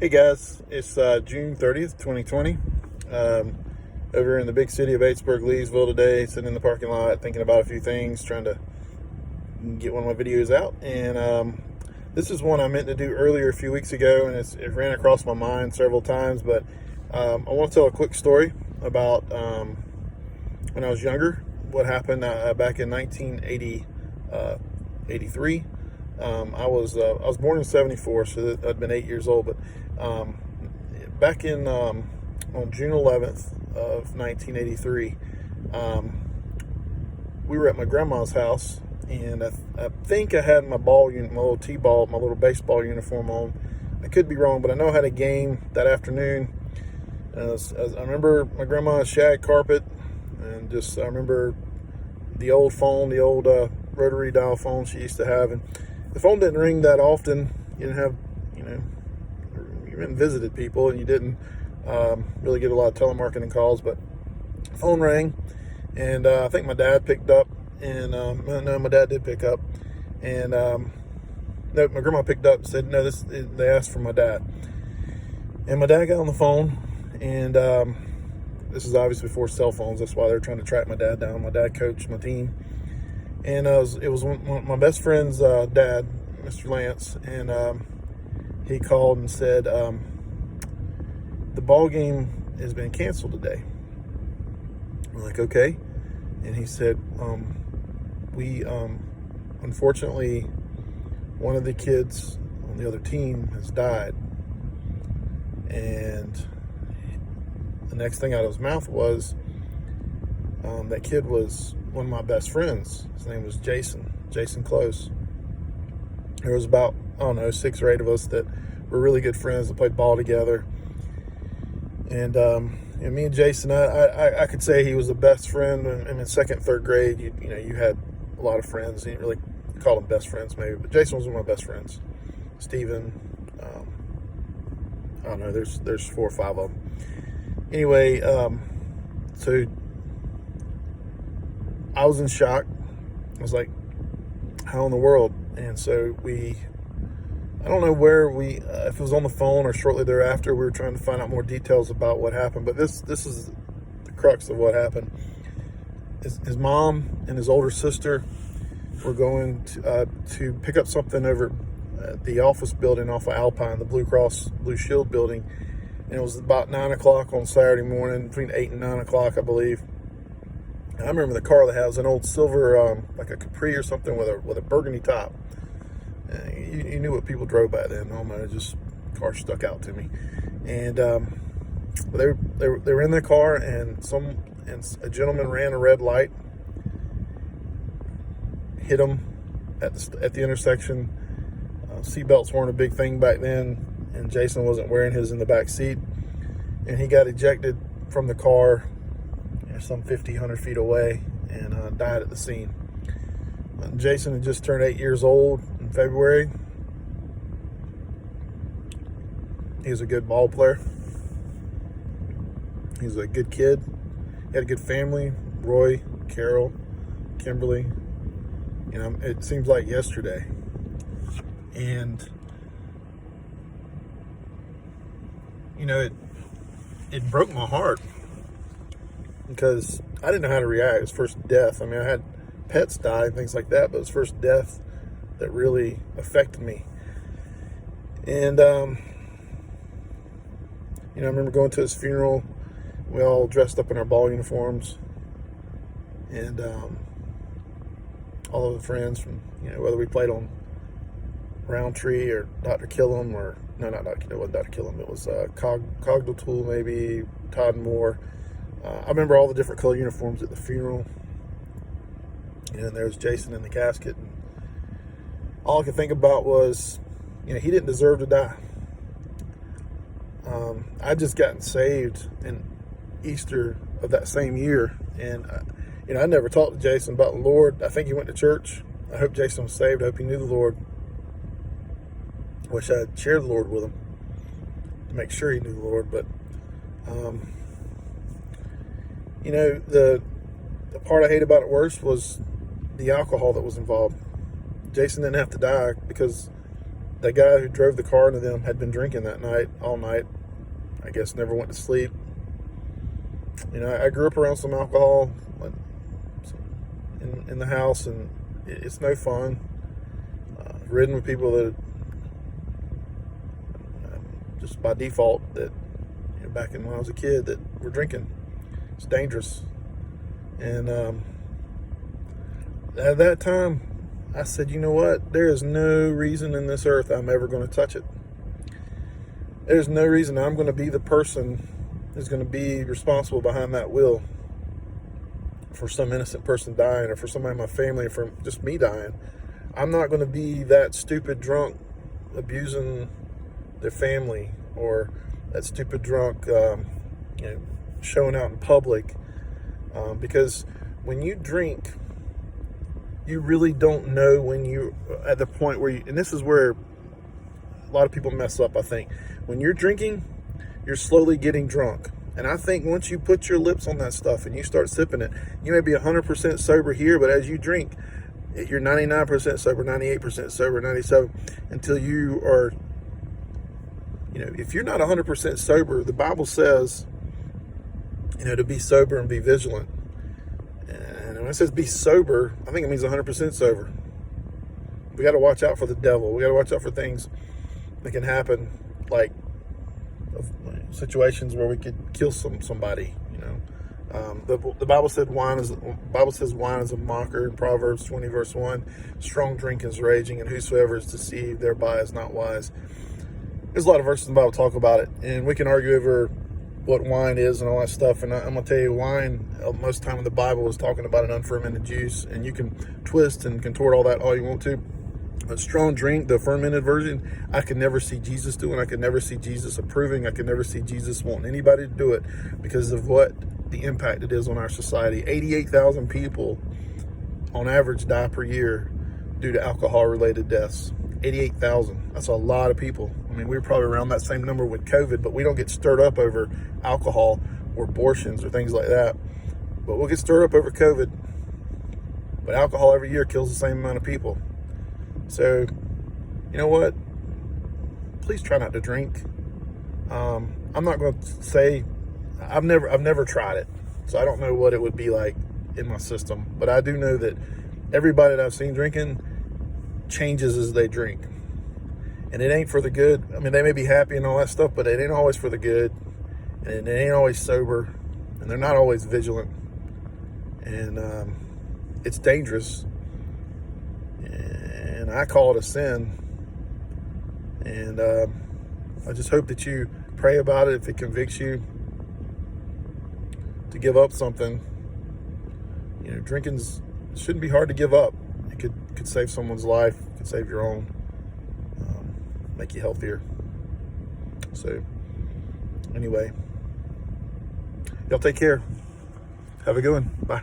Hey guys, it's June 30th, 2020. Over in the big city of Batesburg, Leesville today, sitting in the parking lot thinking about a few things, trying to get one of my videos out. And this is one I meant to do earlier a few weeks ago, and it ran across my mind several times. But I want to tell a quick story about when I was younger, what happened back in 1983. I was born in '74, so I'd been 8 years old. But back in on June 11th of 1983, we were at my grandma's house, and I think I had my little T-ball, my little baseball uniform on. I could be wrong, but I know I had a game that afternoon. I remember my grandma's shag carpet, and I remember the old phone, the old rotary dial phone she used to have, and the phone didn't ring that often. You didn't have, you didn't visited people, and you didn't really get a lot of telemarketing calls. But the phone rang, and I think my dad picked up, and no, my dad did pick up, and no, my grandma picked up and said, no, they asked for my dad. And my dad got on the phone, and this is obviously before cell phones. That's why they're trying to track my dad down. My dad coached my team. And it was one of my best friend's dad, Mr. Lance, and he called and said, the ball game has been canceled today. I'm like, okay. And he said, we unfortunately, one of the kids on the other team has died. And the next thing out of his mouth was, that kid was one of my best friends. His name was Jason Close. There was about, 6 or 8 of us that were really good friends that played ball together. And me and Jason, I could say he was the best friend. In second, third grade, you had a lot of friends. You didn't really call them best friends maybe, but Jason was one of my best friends. Steven, I don't know, there's 4 or 5 of them. Anyway, so I was in shock. I was like, how in the world? And so I don't know where if it was on the phone or shortly thereafter, we were trying to find out more details about what happened. But this is the crux of what happened. His mom and his older sister were going to pick up something over at the office building off of Alpine, the Blue Cross Blue Shield building. And it was about 9 o'clock on Saturday morning, between 8 and 9 o'clock, I believe. I remember the car they had was an old silver, like a Capri or something with a burgundy top. You knew what people drove back then. Oh man, car stuck out to me. And they were in their car, and a gentleman ran a red light, hit them at the intersection. Seatbelts weren't a big thing back then, and Jason wasn't wearing his in the back seat, and he got ejected from the car some 100 feet away, and died at the scene. Jason had just turned 8 years old in February. He was a good ball player. He was a good kid. He had a good family. Roy, Carol, Kimberly. It seems like yesterday. And it broke my heart, because I didn't know how to react. It was first death. I mean, I had pets die and things like that, but it was first death that really affected me. And I remember going to his funeral. We all dressed up in our ball uniforms, and all of the friends from whether we played on Roundtree or Dr. Killam, or no, not Dr. It wasn't Dr. Killam. It was Cogdal maybe, Todd Moore. I remember all the different color uniforms at the funeral, and there was Jason in the casket. And all I could think about was, he didn't deserve to die. I'd just gotten saved in Easter of that same year, and I never talked to Jason about the Lord. I think he went to church. I hope Jason was saved. I hope he knew the Lord. I wish I had shared the Lord with him to make sure he knew the Lord. But the part I hate about it worst was the alcohol that was involved. Jason didn't have to die because the guy who drove the car into them had been drinking that night, all night. I guess never went to sleep. You know, I grew up around some alcohol in the house, and it's no fun. Ridden with people that just by default that, you know, back when I was a kid, that were drinking. It's dangerous. And at that time, I said, you know what? There is no reason in this earth I'm ever going to touch it. There's no reason I'm going to be the person who's going to be responsible behind that wheel for some innocent person dying, or for somebody in my family, or for just me dying. I'm not going to be that stupid drunk abusing their family, or that stupid drunk showing out in public. Because when you drink, you really don't know when you're at the point where and this is where a lot of people mess up, I think. When you're drinking, you're slowly getting drunk. And I think once you put your lips on that stuff and you start sipping it, you may be 100% sober here, but as you drink, you're 99% sober, 98% sober, 97%, until you are, you know, if you're not 100% sober, the Bible says, you know, to be sober and be vigilant. And when it says be sober, I think it means 100% sober. We got to watch out for the devil. We got to watch out for things that can happen, like situations where we could kill somebody. You know, the Bible says wine is a mocker in Proverbs 20 verse 1. Strong drink is raging, and whosoever is deceived thereby is not wise. There's a lot of verses in the Bible talk about it, and we can argue over what wine is and all that stuff. And I'm gonna tell you, wine most of the time in the Bible is talking about an unfermented juice, and you can twist and contort all that all you want to. A strong drink, the fermented version, I could never see Jesus doing. I could never see Jesus approving. I could never see Jesus wanting anybody to do it because of what the impact it is on our society. 88,000 people on average die per year due to alcohol-related deaths. 88,000. That's a lot of people. I mean, we're probably around that same number with COVID, but we don't get stirred up over alcohol or abortions or things like that. But we'll get stirred up over COVID. But alcohol every year kills the same amount of people. So, you know what? Please try not to drink. I'm not going to say I've never tried it, so I don't know what it would be like in my system. But I do know that everybody that I've seen drinking changes as they drink, and it ain't for the good. I mean, they may be happy and all that stuff, but it ain't always for the good, and it ain't always sober, and they're not always vigilant, and it's dangerous. And I call it a sin. And I just hope that you pray about it if it convicts you to give up something. You know, drinking shouldn't be hard to give up. It could save someone's life, it could save your own, make you healthier. So, anyway, y'all take care. Have a good one. Bye.